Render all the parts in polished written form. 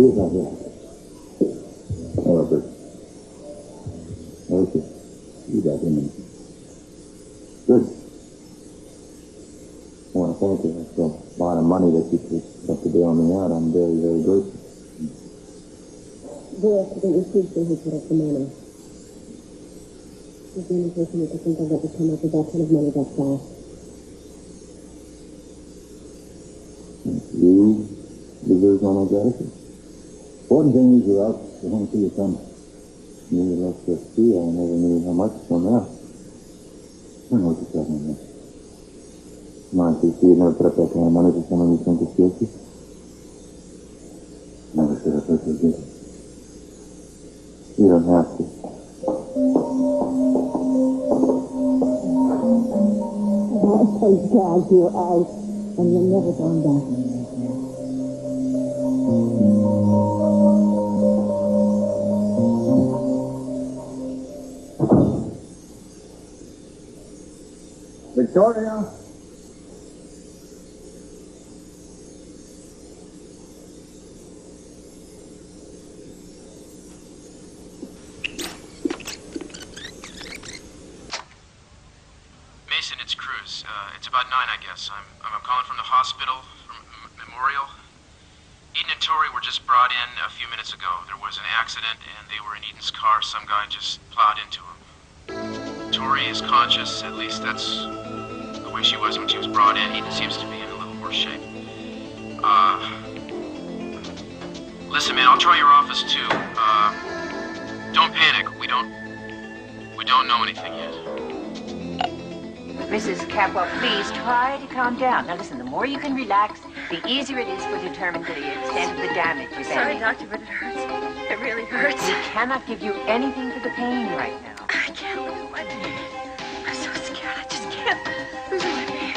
here's our here. Hello, Brик. Okay. You got him. Good. I want to thank you for a lot of money that you put to bail me out. I'm very, very grateful. Voy a hacer un chiste por esta semana. It's the only person that I think I've ever come up with that kind of money that fast. You deserve no more gratitude. Important thing is you're out to home to your son. You left us free. I never knew how much from that. I know what you're talking about. Mind you, you never put up that kind of money for someone you think is guilty? Never should have put this guilty. You don't have to. Oh, thank God you're out, and you're never going back. Victoria? Mason, it's Cruz. It's about 9, I guess. I'm calling from the hospital, from Memorial. Eden and Tori were just brought in a few minutes ago. There was an accident, and they were in Eden's car. Some guy just plowed into him. Tori is conscious, at least that's the way she was when she was brought in. Eden seems to be in a little worse shape. Listen, man, I'll try your office too. Don't panic. We don't know anything yet. Mrs. Capwell, please try to calm down. Now listen, the more you can relax, the easier it is to determine the extent of the damage, if Sorry, any. Doctor, but it hurts. It really hurts. We cannot give you anything for the pain right now. I can't lose my baby. I'm so scared. I just can't lose my baby.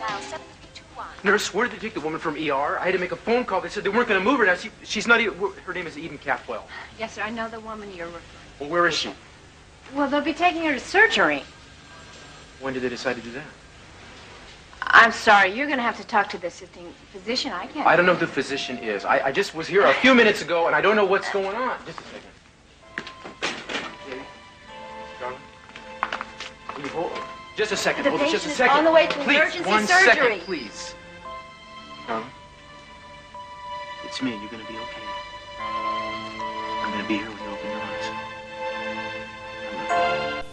Dial 7321. Nurse, where did they take the woman from ER? I had to make a phone call. They said they weren't going to move her. Now, she's not even... Her name is Eden Capwell. Yes, sir. I know the woman you're referring to. Well, where is she? Well, they'll be taking her to surgery. When did they decide to do that? I'm sorry. You're going to have to talk to the assisting physician. I can't. I don't know who the physician is. I just was here a few minutes ago, and I don't know what's going on. Just a second. Okay. Darling? Will you hold? Just a second. The Hold it, just a patient is second. on the way to Please, emergency one surgery. second, please. Darling? It's me. You're going to be okay. I'm going to be here when you open your eyes. I'm not...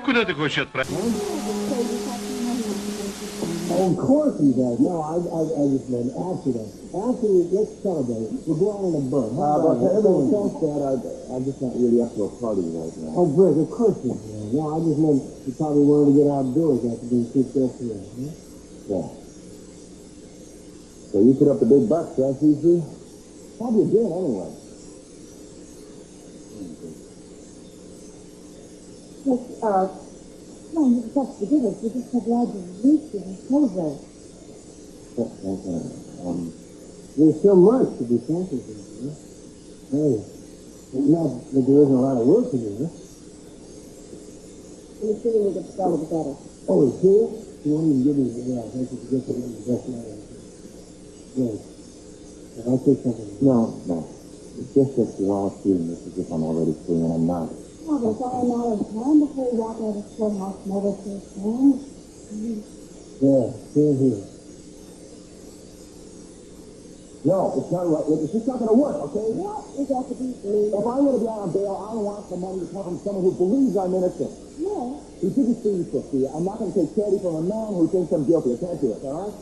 Куда ты хочешь отправить? Oh, of course he does. No, I just meant accident. Accident, let's celebrate. We're going on a boat. But for everyone else, Dad, I'm just not really up to a party right now. Oh, Brик, of course you can. No, I just meant you probably wanted to get outdoors after being kicked yesterday. Huh? Yeah. So you put up the big bucks, huh, CC? Probably did, anyway. Yes, no, you just have to forgive us. We're just so glad to meet you and celebrate. There's so much to be thankful for, you know? Hey, it's not that there isn't a lot of work to do, huh? And the sooner we get started, the better. Oh, it's here? You won't even give me the thank you for getting the best man. Good. I'll take something. No. It's just that you're all feeling this as if I'm already free, and I'm not. Oh, but it's all a matter of time before we walk out of the courthouse and over to his friends. Yeah, same here. No, it's not right. It's just not going to work, okay? What is that to be believed? If I'm going to be out on bail, I don't want the money to come from someone who believes I'm innocent. Yeah. You shouldn't see me, Sophia. I'm not going to take charity from a man who thinks I'm guilty. I can't do it, all right?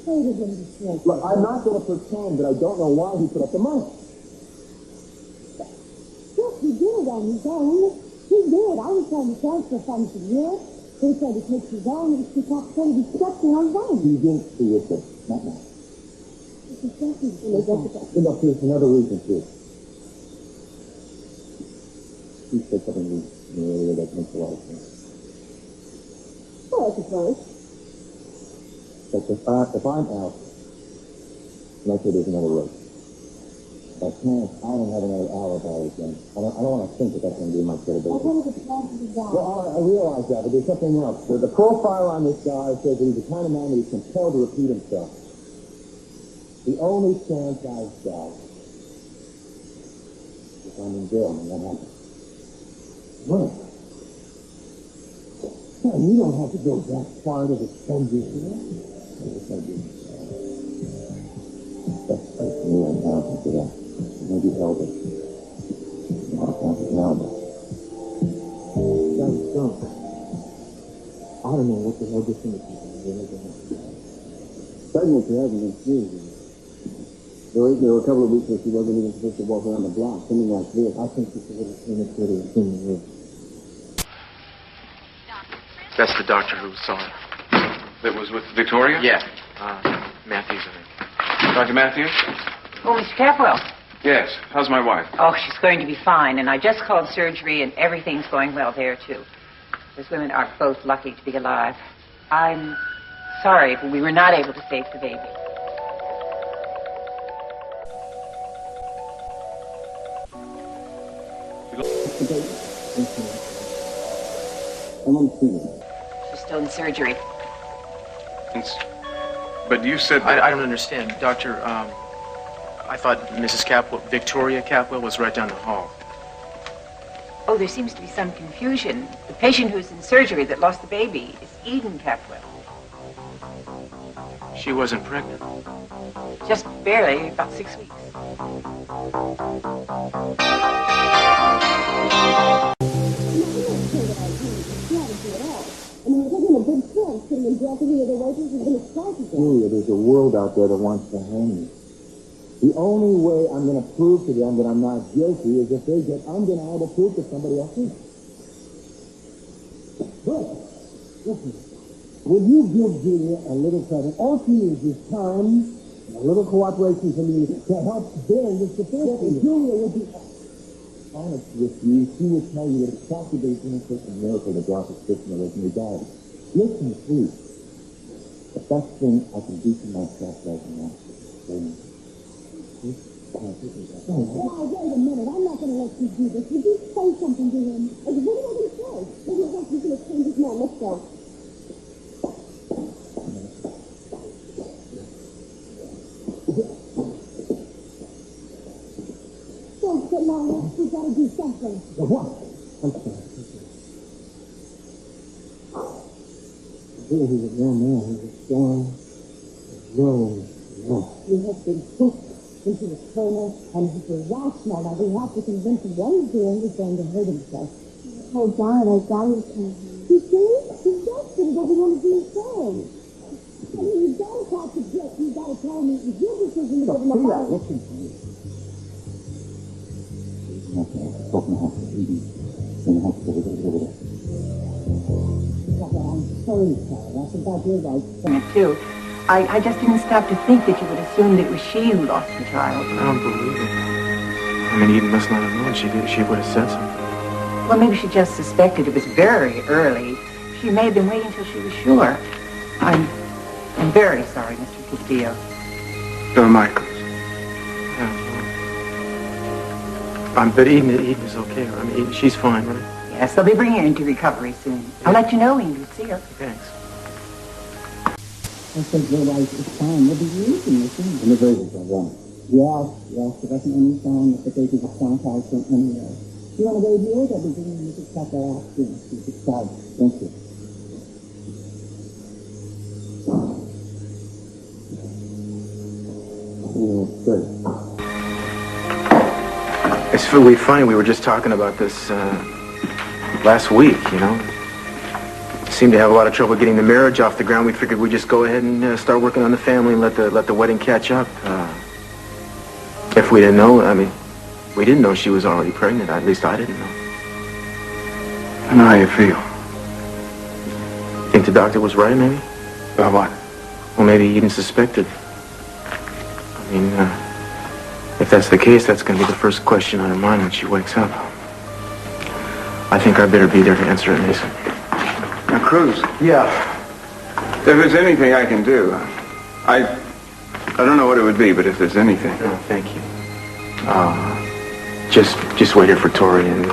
Say to him to say. Look, I'm not going to pretend that I don't know why he put up the money. Yes, he did on his own. He did. I was trying to transfer funds to you. He tried to take his own and he got paid instruction on his own. He didn't do it, sir. Not now. It's a second. Look, there's another reason, too. He said something earlier that makes a lot of sense. Well, I suppose. But if I'm out, let's say there's another race. By chance, I don't have another alibi again. I don't want to think that that's going to be my credibility. Well, I realize that, but there's something else. The profile on this guy says that he's the kind of man that he's compelled to repeat himself. The only chance I've got is I'm in jail when that happens. What? Yeah, you don't have to go that far to defend yourself. That's me and Allison today. Maybe Elvis. Not Elvis. That's dumb. I don't know what the hell this thing is. Pregnancy hasn't been serious. There were a couple of weeks where she wasn't even supposed to walk around the block, something like this. I think she's a little premature to assume the risk. That's the doctor who saw her. That was with Victoria? Yeah. Matthews, I think. Dr. Matthews? Oh, Mr. Capwell. Yes. How's my wife? Oh, she's going to be fine, and I just called surgery, and everything's going well there, too. Those women are both lucky to be alive. I'm sorry, but we were not able to save the baby. She's still in surgery. But you said... I don't understand. Doctor, I thought Mrs. Capwell, Victoria Capwell, was right down the hall. Oh, there seems to be some confusion. The patient who's in surgery that lost the baby is Iden Capwell. She wasn't pregnant. Just barely, about 6 weeks. Julia, there's a world out there that wants to hang me. The only way I'm going to prove to them that I'm not guilty is if they get undeniable proof that somebody else is. But, listen, will you give Julia a little credit? All she needs is time and a little cooperation from you to help build this defense. Julia would be honest with you. She would tell you that it's possibly going to take a miracle to drop a suspicion away from your dad. Listen, please. The best thing I can do for myself right now is oh, wait a minute. I'm not going to let you do this. Would you say something to him? What am I going to say? Maybe I think he's going to change his mind. Let's go. Don't sit long. We've got to do something. The what? I'm sorry. He was a young man. He was strong. He has been pushed into the corner, and he's irrational. Now, we have to convince him what he's doing is going to hurt himself. Oh, darn, I got him. You see? He's desperate. He doesn't want to be afraid. I mean, you've got to catch a jet. You've got to tell me it's your decision to give him a bite. Listen to me. I'm sorry, Sarah. I forgot your right. Too. I just didn't stop to think that you would assume that it was she who lost the child. I don't believe it. I mean, Iden must not have known. She would have said something. Well, maybe she just suspected it was very early. She may have been waiting until she was sure. I'm very sorry, Mr. Castillo. No, Michael. Yeah, but Iden is okay. I mean, she's fine, right? Yes, they'll be bringing her into recovery soon. I'll let you know when you see her. Thanks. I think your wife is fine. What do you using this thing? In the baby's right. Yes, it doesn't understand that the baby's a strong character anyway. You want to baby yours? I'll be giving you to check her out soon. She's excited. Thank you. Good. It's really funny. We were just talking about this last week, you know. Seemed to have a lot of trouble getting the marriage off the ground. We figured we'd just go ahead and start working on the family and let the wedding catch up. If we didn't know, I mean, we didn't know she was already pregnant. At least I didn't know. I know how you feel. You think the doctor was right, maybe? About what? Well, maybe he didn't suspect it. I mean, if that's the case, that's going to be the first question on her mind when she wakes up. I think I better be there to answer it, Mason. Now, Cruz. Yeah. If there's anything I can do, I don't know what it would be, but if there's anything. Oh, thank you. Just wait here for Tori and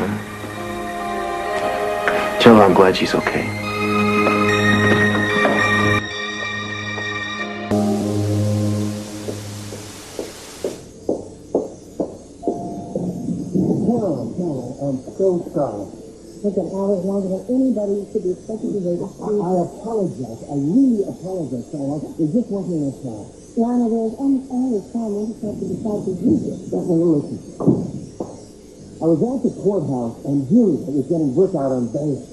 tell her I'm glad she's okay. I'm so sorry. Took an hour longer than anybody should be expected to wait. I apologize. I really apologize, Carol. It just wasn't enough time. Lionel, there's always time. We just have to decide to use it. Listen. I was at the courthouse and Julia was getting Brick out on bail.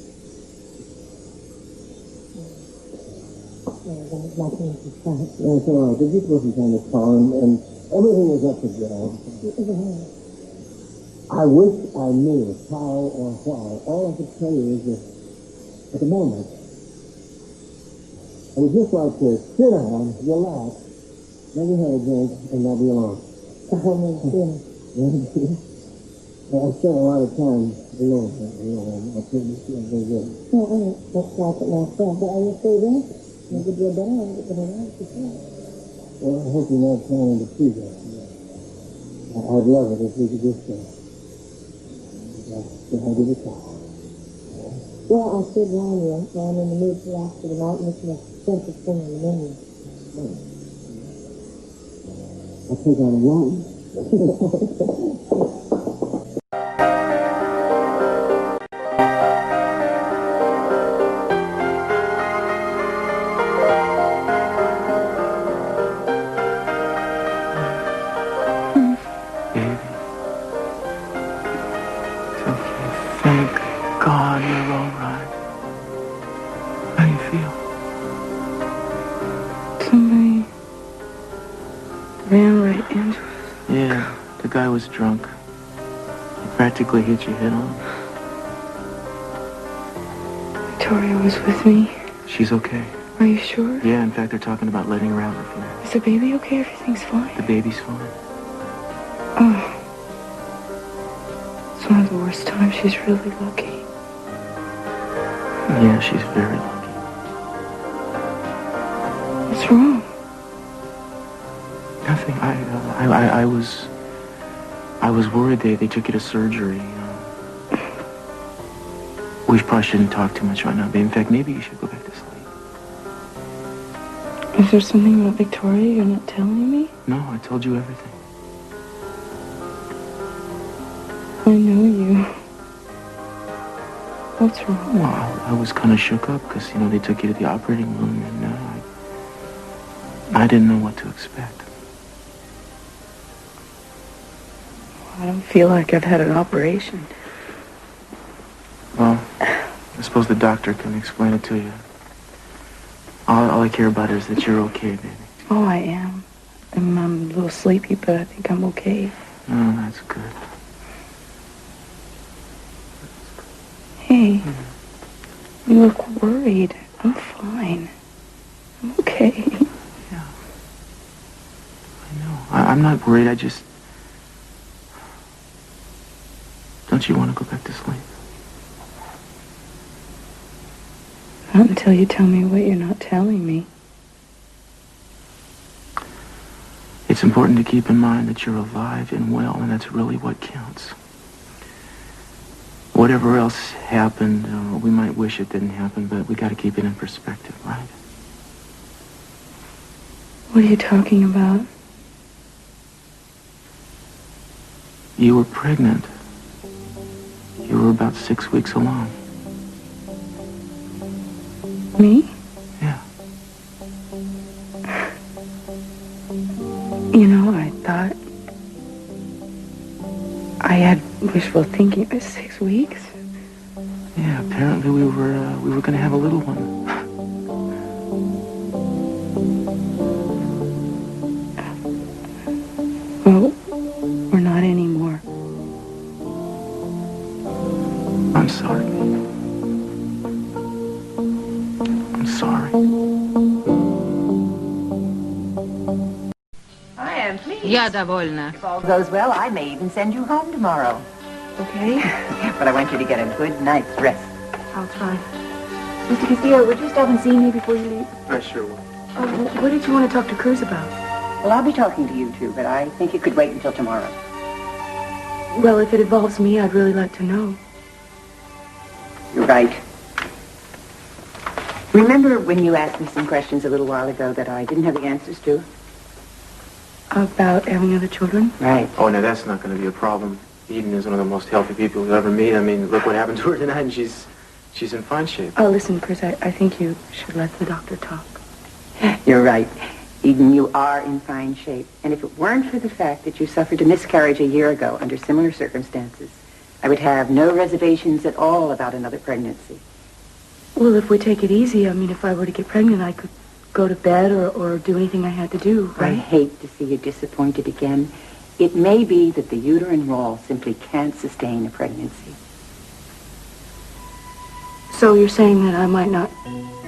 That's not going to be fun. Yeah, it's all right. There just wasn't time to call and everything was up to grabs. I wish I knew how or why. All I could tell you is that at the moment, I would just like to sit down, relax, maybe have a drink, and not be alone. The whole thing. I spent a lot of time alone. I couldn't feel very good. Well, that's like it last time. But are you still there? Maybe do a better one, but I Well, I hope you're not planning to see that. I'd love it if we could just I'll give it a try. Well, I should warn you. I'm in the mood for after the night missing a simple thing on the menu. I'll take on a loan. Drunk. He practically hit your head on. Victoria was with me. She's okay. Are you sure? Yeah, in fact, they're talking about letting her out with you. Is the baby okay? Everything's fine? The baby's fine. Oh. It's one of the worst times. She's really lucky. Yeah, she's very lucky. What's wrong? Nothing. I was worried they took you to surgery. We probably shouldn't talk too much right now, babe. In fact, maybe you should go back to sleep. Is there something about Victoria you're not telling me? No, I told you everything. I know you. What's wrong? Well, I was kind of shook up because, they took you to the operating room and I didn't know what to expect. I don't feel like I've had an operation. Well, I suppose the doctor can explain it to you. All I care about is that you're okay, baby. Oh, I am. I'm a little sleepy, but I think I'm okay. Oh, that's good. Hey, you look worried. I'm fine. I'm okay. Yeah. I know. I'm not worried. Don't you want to go back to sleep? Not until you tell me what you're not telling me. It's important to keep in mind that you're alive and well, and that's really what counts. Whatever else happened, we might wish it didn't happen, but we got to keep it in perspective, right? What are you talking about? You were pregnant. You were about 6 weeks along. Me? Yeah. I thought I had wishful thinking. It was 6 weeks. Yeah, apparently we were going to have a little one. Well, we're not anymore. I'm sorry. I'm sorry. I am pleased. Я довольна. If all goes well, I may even send you home tomorrow. Okay? But I want you to get a good night's rest. I'll try. Mr. Castillo, would you stop and see me before you leave? I sure will. What did you want to talk to Cruz about? Well, I'll be talking to you two, but I think it could wait until tomorrow. Well, if it involves me, I'd really like to know. You're right. Remember when you asked me some questions a little while ago that I didn't have the answers to? About having other children? Right. Oh, no, that's not going to be a problem. Eden is one of the most healthy people you'll ever meet. I mean, look what happened to her tonight, and she's in fine shape. Oh, listen, Chris, I think you should let the doctor talk. You're right. Eden, you are in fine shape. And if it weren't for the fact that you suffered a miscarriage a year ago under similar circumstances, I would have no reservations at all about another pregnancy. Well, if we take it easy, I mean, if I were to get pregnant, I could go to bed or do anything I had to do, right? I hate to see you disappointed again. It may be that the uterine wall simply can't sustain a pregnancy. So you're saying that I might not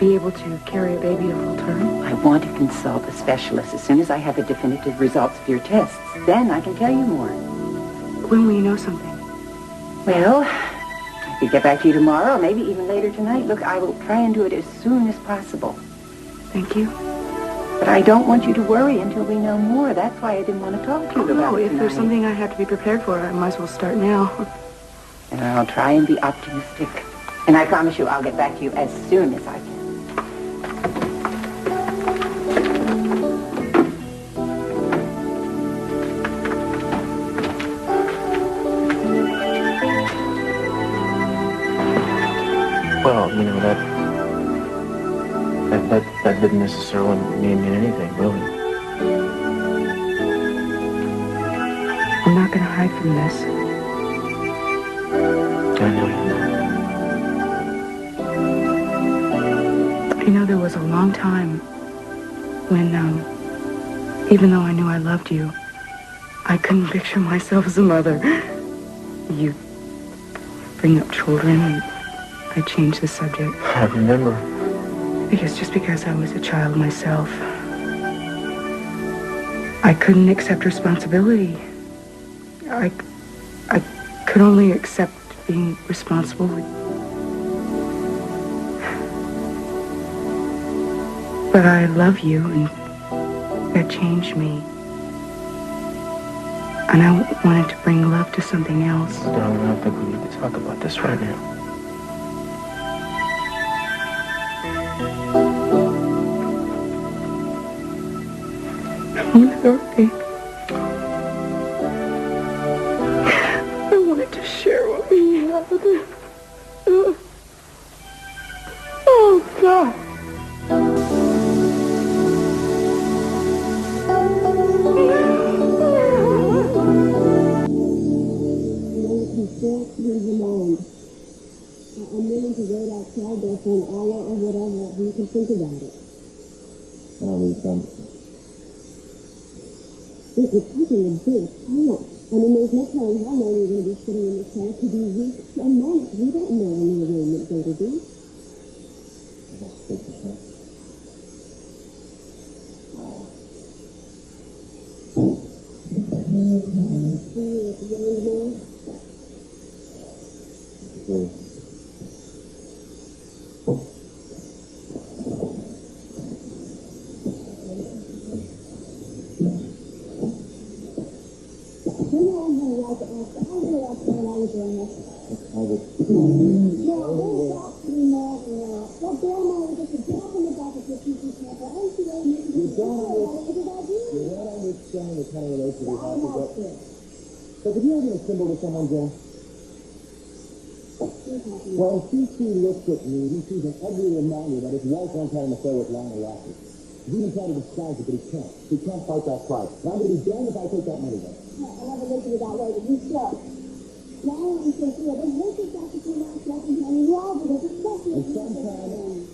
be able to carry a baby a full term? I want to consult a specialist as soon as I have the definitive results of your tests. Then I can tell you more. When will you know something? Well, I could get back to you tomorrow, or maybe even later tonight. Look, I will try and do it as soon as possible. Thank you. But I don't want you to worry until we know more. That's why I didn't want to talk to you about it if tonight. there's something I have to be prepared for, I might as well start now. And I'll try and be optimistic. And I promise you I'll get back to you as soon as I can. Well, you know, that didn't necessarily mean anything, really. I'm not going to hide from this. I know you're not. You know, there was a long time when, even though I knew I loved you, I couldn't picture myself as a mother. You bring up children, and I changed the subject. I remember. I guess just because I was a child myself. I couldn't accept responsibility. I could only accept being responsible. But I love you, and that changed me. And I wanted to bring love to something else. Darling, I don't think we need to talk about this right now. I'm sorry. I wanted to share what we had. Oh, God. I'm willing to wait outside there for an hour or whatever you can think about it. I'll leave some. We're taking a big chance. I mean, there's no telling how long you're going to be sitting in the chair. It could be weeks and months. We don't know when the arraignment's going to be. Let's take the chance. See you at the young man. Okay. So could you have an symbol with someone, Jen? Well, if she looks at me, he sees an ugly reminder that his wife won't tell him to stay with Lionel Rocky. He's even tried to disguise it, but he can't. He can't fight that fight. And I'm going to be damned if I take that money then. I never looked at it that way, but you should. Lionel and Sophia, they hate this after 2 months left and hanging wall because it's especially And sometimes...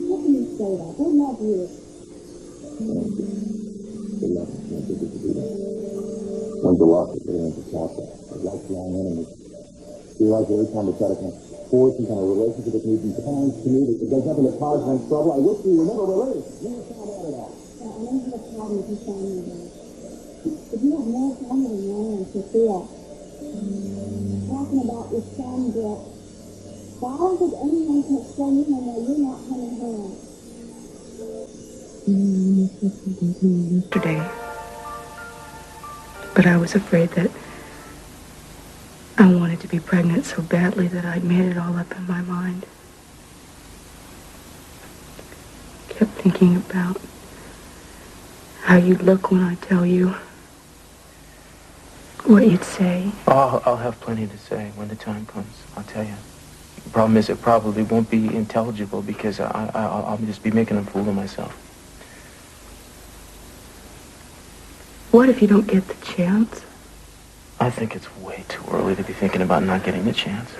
How can you say that? They love you. When's the loss of getting into Southside? I like strong enemies. Realize every time we try to forge some kind of relationship with me, and times to me that there's nothing that causes them trouble. I wish we were never related. Never found out at all. I don't have a problem with you finding it. If you have more family than Lionel and Sophia, talking about your son, Brett. Why would anyone take from you when you're not coming home? Yesterday. But I was afraid that I wanted to be pregnant so badly that I'd made it all up in my mind. Kept thinking about how you'd look when I tell you, what you'd say. I'll have plenty to say when the time comes, I'll tell you. The problem is it probably won't be intelligible because I'll just be making a fool of myself. What if you don't get the chance? I think it's way too early to be thinking about not getting the chance.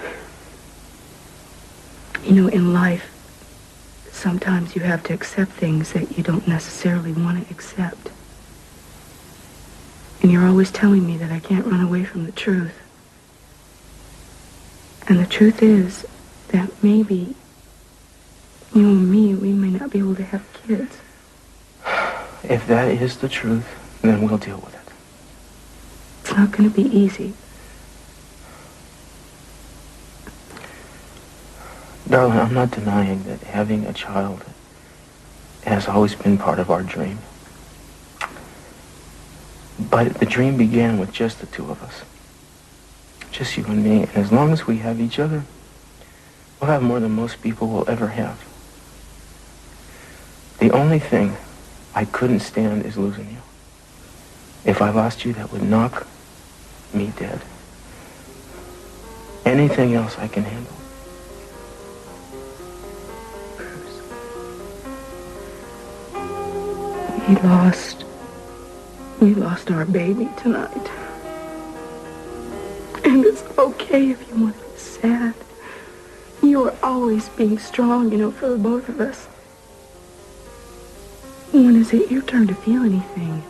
You know, in life, sometimes you have to accept things that you don't necessarily want to accept. And you're always telling me that I can't run away from the truth. And the truth is that maybe you and me, we may not be able to have kids. If that is the truth, then we'll deal with it. It's not going to be easy. Darling, I'm not denying that having a child has always been part of our dream. But the dream began with just the two of us. Just you and me. And as long as we have each other, we'll have more than most people will ever have. The only thing I couldn't stand is losing you. If I lost you, that would knock me dead. Anything else I can handle. We lost our baby tonight. And it's okay if you want to be sad. You are always being strong, you know, for the both of us. When is it your turn to feel anything?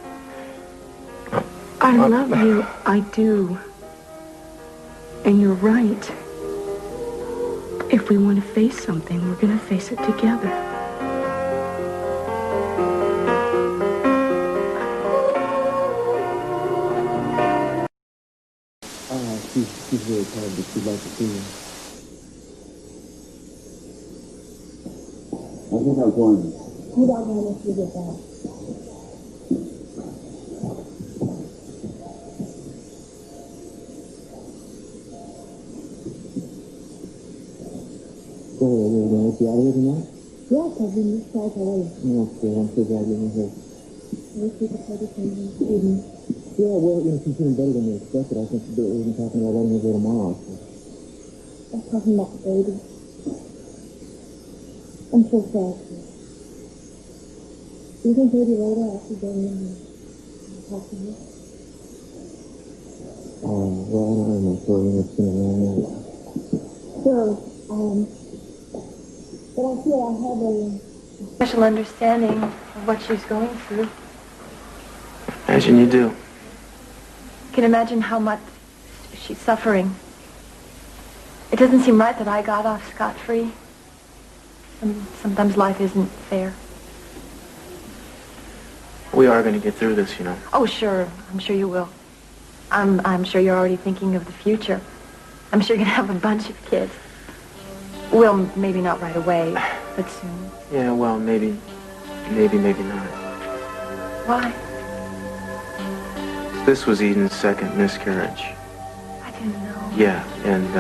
I love you, I do. And you're right. If we want to face something, we're going to face it together. She's very tired, but she'd like to see you. I think I'll join you. You don't know if you get back. So, are you going to let you out of here tonight? Yes, I've been this far away. Okay, I'm so glad you're here. Most people say the same thing. Idен. Yeah, well, you know, she's doing better than we expected. I think she's even talking about letting her go tomorrow. So. I'm talking about the baby. I'm so sad. You think maybe later after going in and talk to you? Well, I don't know. So, it's going to run out. Sure, but I feel I have a special understanding of what she's going through. Imagine you do. I can imagine how much she's suffering. It doesn't seem right that I got off scot-free. Sometimes life isn't fair. We are going to get through this, you know. Oh, sure. I'm sure you will. I'm sure you're already thinking of the future. I'm sure you're going to have a bunch of kids. Well, maybe not right away, but soon. Yeah, well, maybe not. Why? This was Eden's second miscarriage. I didn't know. Yeah, and,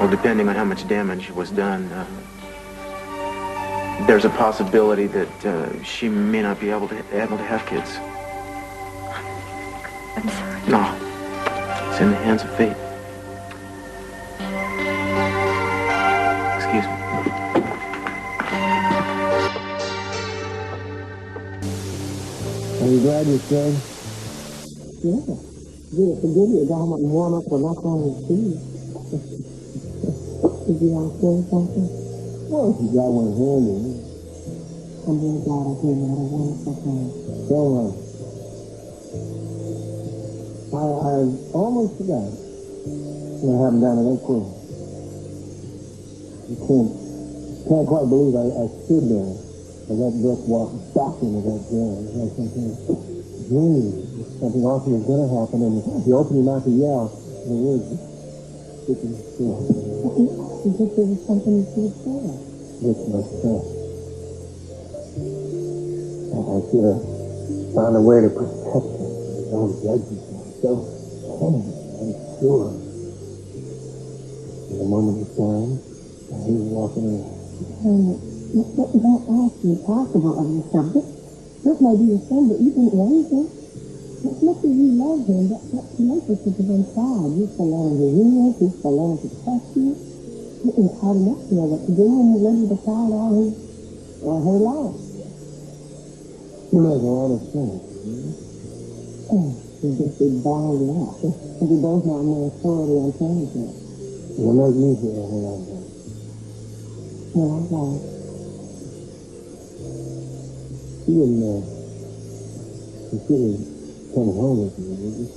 well, depending on how much damage was done, there's a possibility that she may not be able to have kids. I'm sorry. No, it's in the hands of fate. Excuse me. Are you glad you stayed? Yeah. Yeah, forgive you. Got home and warm up for knock on his feet. Did you want to say something? Well, you got one handy. I'm really glad I came out of wonderful thing. So, I almost forgot what happened down at that pool. You can't quite believe I stood there as that brick walked back into that jail. It was like something dreamy. something awful is going to happen, and you open your mouth to yell, and the words sticking still. You think there was something you should have said? It's myself. I should have found a way to protect him. Don't judge yourself. So tense and sure. In the moment of time, he was walking away. Don't ask the impossible of yourself. This may be your son, but you didn't raise him. It's not that you love him, but that's the message is inside. You still learn to read, you still learn to trust you. It's hard enough to know what to do when you're ready to decide all his or her life. You make a lot of sense. You just be bound up. Because you both have more authority on things. You'll make me feel a whole lot better. Well, I'm glad. You didn't consider coming home with me, did you?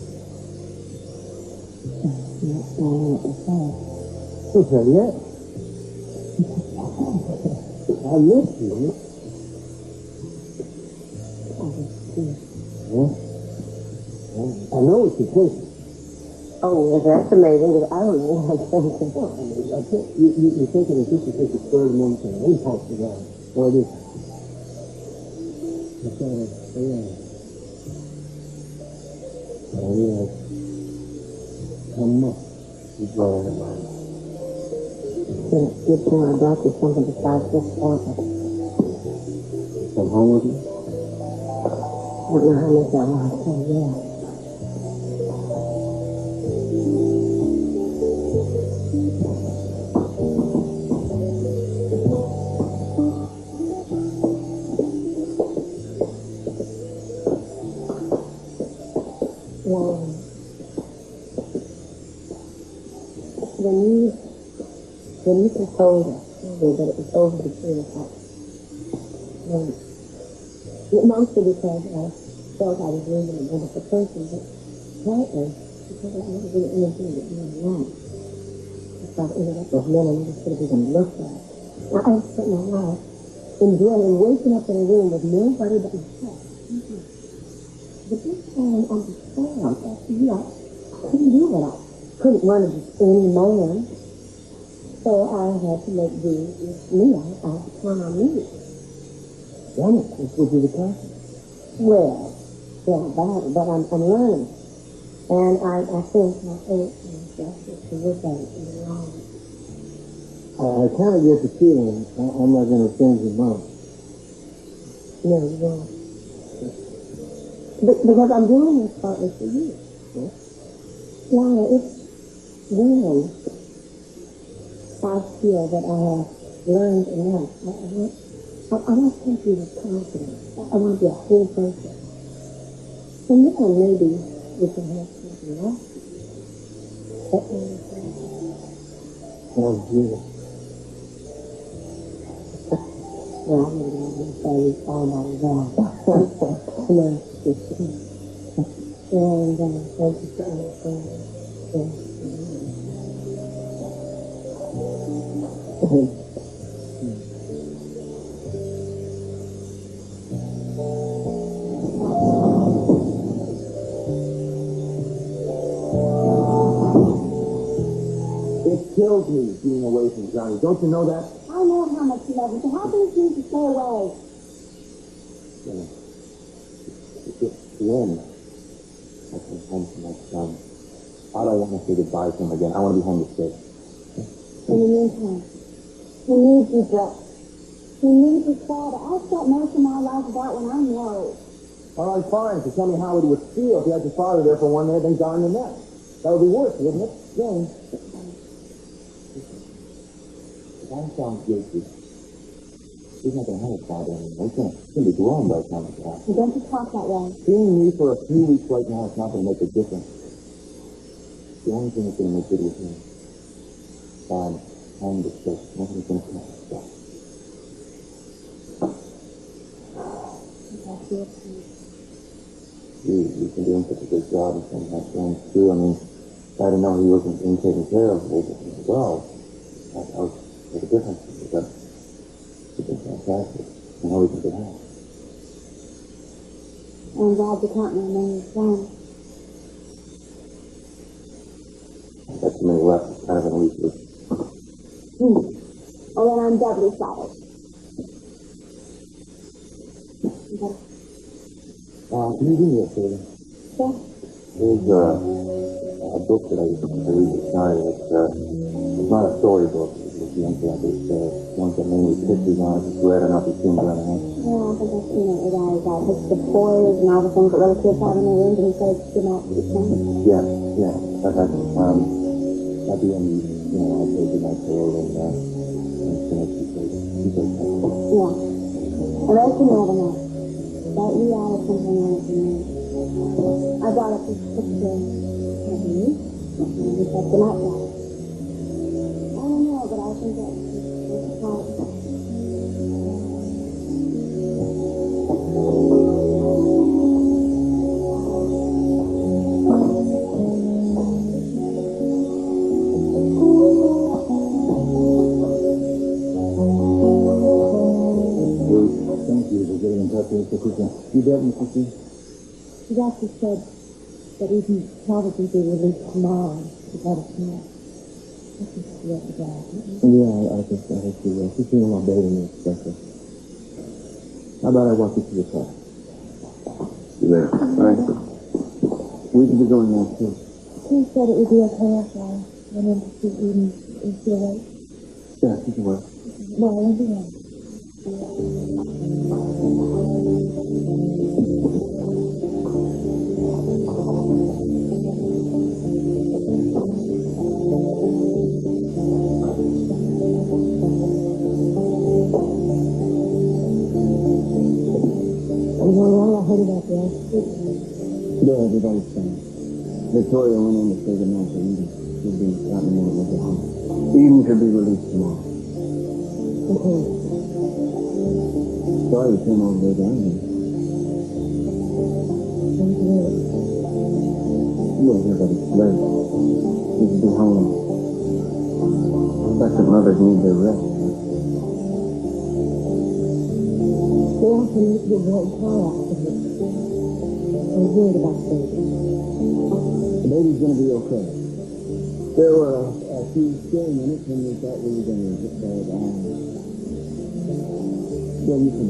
Not saying what you said. Who said yes? I miss you. Huh? I know what you're thinking. Oh, that's amazing, because I don't know what I'm thinking. You're thinking that this is just a spur of the moment thing. Impulse to God. Or it isn't. That's all I realize. I realize how much you brought in my life. Then it's good thing I brought you something besides this water. Come home with me? I don't know how much I want to say, yeah. When you told us that it was over between us, mostly because I felt I was losing a wonderful person, but partly because I never did anything that you were wrong. If I ended up with men I never should have even looked at. I spent my life enjoying waking up in a room with nobody but myself. But this time I was found after you. I couldn't do it. I couldn't run as any man. So I had to make do with me. I had to turn on me. Damn it, this would be the case. Well, yeah, but I'm learning. And I think my faith myself is to look at it in the wrong. I kind of get the feeling I'm not going to change your mind. No, you won't. Because I'm doing this partly for you. Yeah? Lana, it's when I feel that I have learned enough. I want to take you with confidence. I want to be a whole person. And then maybe we can have something else. Oh, Julia. Well, I'm going to say we found out that. No, just and thank you for understanding. It kills me being away from Johnny. Don't you know that? I know how much you love him, so how can you choose to stay away? It's the end. I come home to my son. I don't want to say goodbye to him again. I want to be home to stay. In the meantime, he needs you, Brett. He needs his father. I'll start most of my life about when I'm old. All right, fine. So tell me how it would feel if you had your father there for one day, then gone the next. That would be worse, wouldn't it? Yeah. If I sound guilty, he's not going to have a father anymore. He's going to be grown by the time it's out. You don't talk that way. Seeing me for a few weeks right now is not going to make a difference. The only thing that's going to make it with me is time to stay. Nothing's going to come up. You've been doing such a good job of saying my friends too. I mean, I didn't know he wasn't being taken care of as well. That was a difference. But it's been fantastic. I know we can get out. and robbed the company and then his son. That's too many left. It's kind of an weak week. Well, then I'm doubly sorry. Can you do me a favor? Sure. There's a book that I read this night. It's not a storybook. It's ones that mainly pictures on it. It's read enough to seem better. Yeah, I think I've seen it with eyes. It's the toys and all the things that little kids have in their rooms, and he says, "Good night, good night." Yeah. At the end, I'll say good night to her and finish because she's okay. Yeah. And then you never know. That you are something else in me. I brought up this picture of me. And he said, "Good night, guys." I don't know, but I think that's part of it. You bet, Mr. C. He actually said that Eden probably be released tomorrow to go to school. I think she has to go. Yeah, I think she will. She's feeling a lot better than you expected. How about I walk you to the car? See you later. All right. We can be going now, too. He said it would be okay if I went in to see Eden. Is she awake? Yeah, she can work. No, I won't be there. Yeah, everybody's fine. Victoria went in to say goodnight to Eden. She'll be out in a minute with her home. Eden should be released tomorrow. Okay. Sorry you came all the way down here. Look, everybody's late. You should be home. Expectant mothers need their rest. They also need to get very car accident. I'm worried about the baby. The baby's going to be okay. There were a few scary minutes when we thought we were going to get there. Yeah, you can.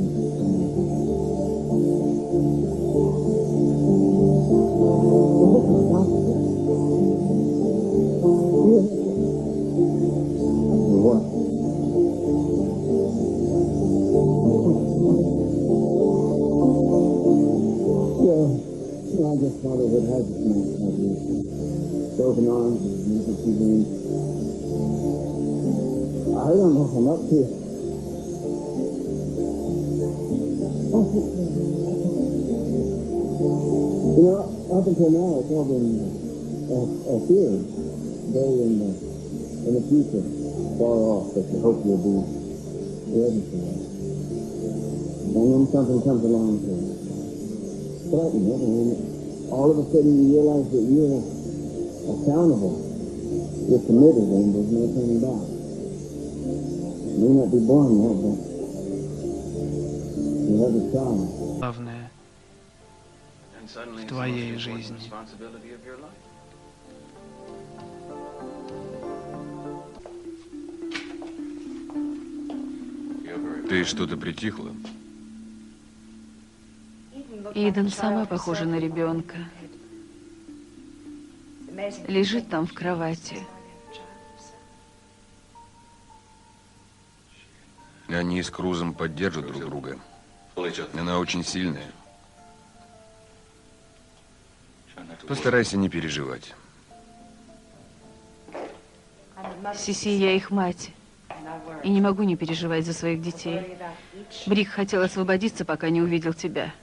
What? I just thought it would have this nice idea. Open arms and music TV. I don't know if I'm up to it. Up until now, it's all been a fear. Very in the future, far off, that you hope you'll be ready for it. And then something comes along to threaten it, and all of a sudden you realize that you're accountable. You're committed, and there's no turning back. You may not be born yet, but you have a child. Главное в твоей жизни. Ты что-то притихла? Иден сама похожа на ребенка. Лежит там в кровати. Они с Крузом поддержат друг друга. Она очень сильная. Постарайся не переживать. Сиси, я их мать. И не могу не переживать за своих детей. Брик хотел освободиться, пока не увидел тебя.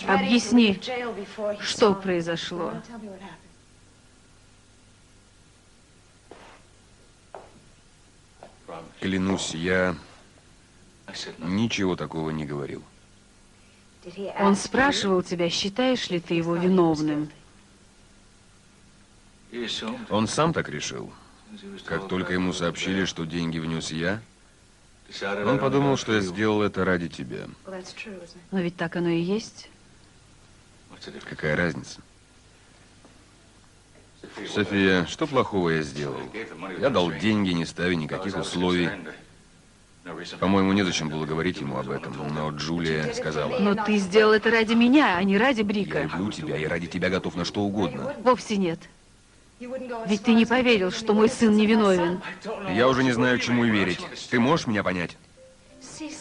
Объясни, что произошло. Клянусь, я ничего такого не говорил. Он спрашивал тебя, считаешь ли ты его виновным? Он сам так решил. Как только ему сообщили, что деньги внес я, он подумал, что я сделал это ради тебя. Но ведь так оно и есть. Какая разница? София, что плохого я сделал? Я дал деньги, не ставя никаких условий. По-моему, незачем было говорить ему об этом, но Джулия сказала... Но ты сделал это ради меня, а не ради Брика. Я люблю тебя, и ради тебя готов на что угодно. Вовсе нет. Ведь ты не поверил, что мой сын невиновен. Я уже не знаю, чему верить. Ты можешь меня понять?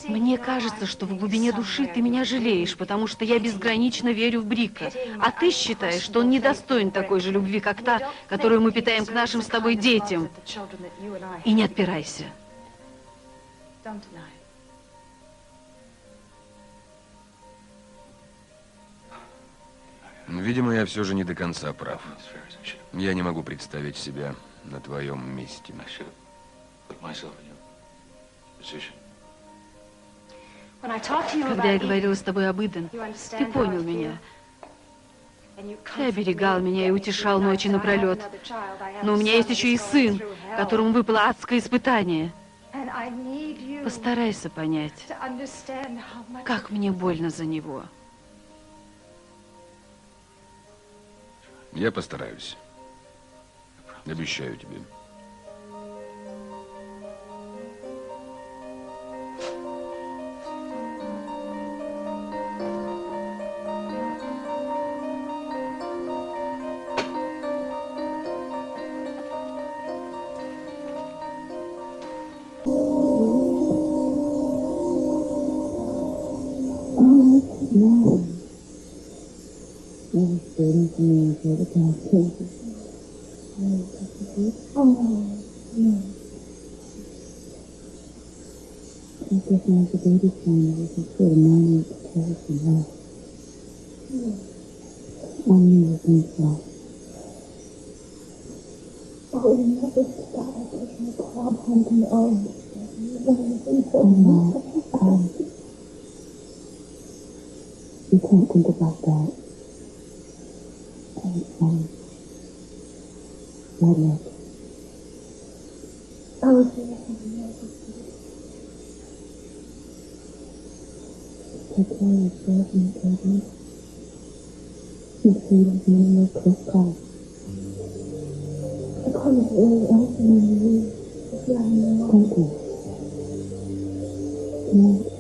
Мне кажется, что в глубине души ты меня жалеешь, потому что я безгранично верю в Брика. А ты считаешь, что он недостоин такой же любви, как та, которую мы питаем к нашим с тобой детям. И не отпирайся. Видимо, я все же не до конца прав. Я не могу представить себя на твоем месте. Когда я говорила с тобой об Иден, ты понял меня. Ты оберегал меня и утешал ночи напролет. Но у меня есть еще и сын, которому выпало адское испытание. Постарайся понять, как мне больно за него. Я постараюсь. Обещаю тебе. You can't think about that. Not yet. I was doing something else. Take care of yourself and your children. Make sure you don't do any more close calls. I promise really anything you need. Just let me know. Thank you. Good night.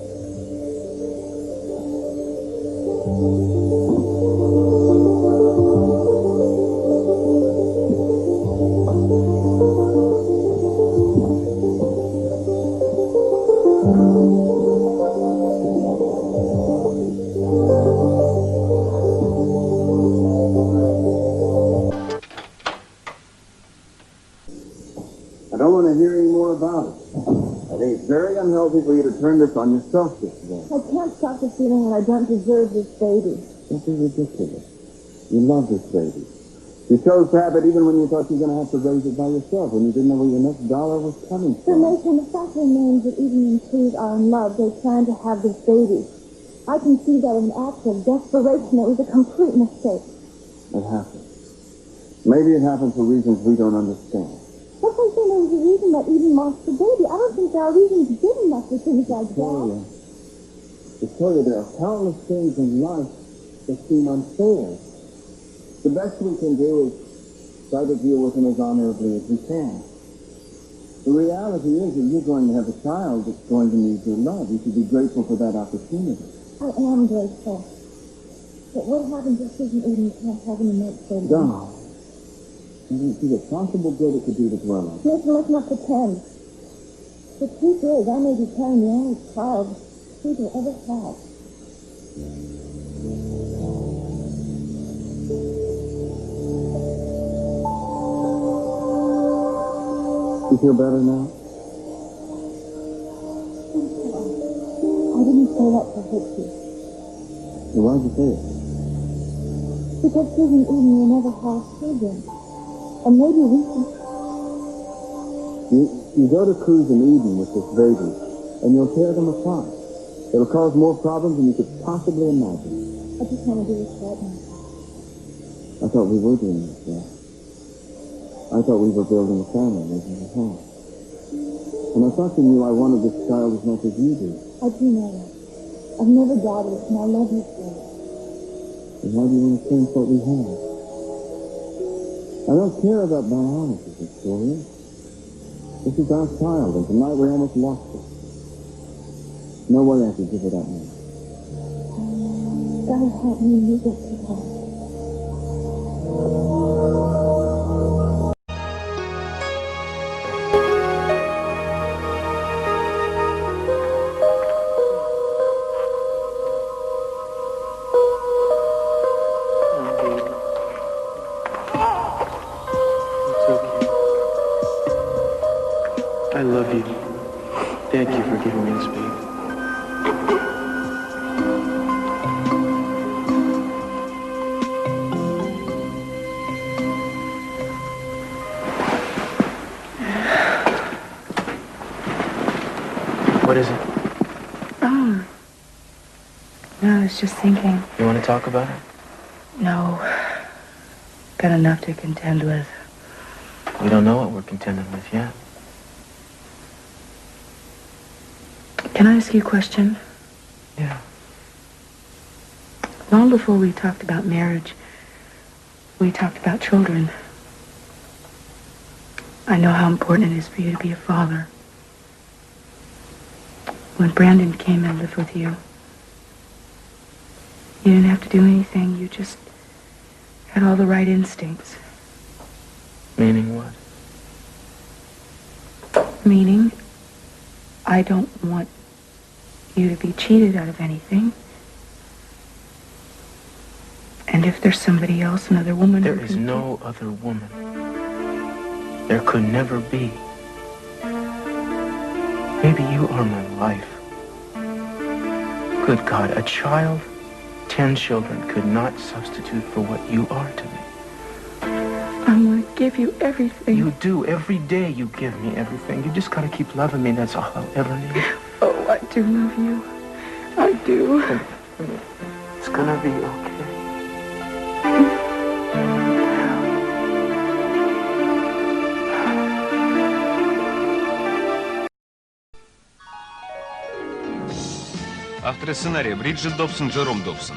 Very unhealthy for you to turn this on yourself this way. I can't stop the feeling that I don't deserve this baby. Don't be ridiculous. You love this baby. You chose to have it even when you thought you were going to have to raise it by yourself, when you didn't know where your next dollar was coming The from. nation, the fact remains that even when Cruz are in love, they plan to have this baby. I can see that in an act of desperation. It was a complete mistake. It happened. Maybe it happened for reasons we don't understand. That's why I'm saying there was a reason that Eden lost the baby. I don't think there are reasons good enough for things like that. Victoria, there are countless things in life that seem unfair. The best we can do is try to deal with them as honorably as we can. The reality is that you're going to have a child that's going to need your love. You should be grateful for that opportunity. I am grateful. But what happens if Susan Eden can't have an immense baby? No. You didn't see the possible good it could do to dwell on. Listen, let's not pretend. The truth is, I may be carrying the only child Steve will ever have. You feel better now? I didn't say that to hurt you. Then why'd you say it? Because Susan Eden will never have children. And maybe we can... You go to Cruz and Eden with this baby, and you'll tear them apart. It'll cause more problems than you could possibly imagine. I just want to do this right now. I thought we were doing this, yeah. I thought we were building a family, making a home. And I thought you knew I wanted this child as much as you do. I do know that. I've never doubted it, and I love you for it. And why do you want to change what we have? I don't care about biology, Victoria. This is our child, and tonight we almost lost it. No way I could give it up now. God help me, you get to that. I love you. Thank you for giving me this baby. What is it? Oh. No, I was just thinking. You want to talk about it? No. Got enough to contend with. We don't know what we're contending with yet. Can I ask you a question? Yeah. Long before we talked about marriage, we talked about children. I know how important it is for you to be a father. When Brandon came and lived with you, you didn't have to do anything. You just had all the right instincts. Meaning what? Meaning, I don't want you to be cheated out of anything. And if there's somebody else, another woman... There is no other woman. There could never be. Baby, you are my life. Good God, a child, 10 children could not substitute for what you are to me. I want to give you everything. You do. Every day you give me everything. You just gotta keep loving me. That's all I'll ever need. Oh, I do love you. I do. It's gonna be okay. Авторы сценария Бриджит Добсон, Джером Добсон.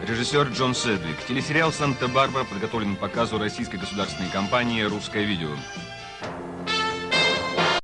Режиссер Джон Седвик. Телесериал «Санта-Барбара» подготовлен к показу российской государственной компании «Русское видео».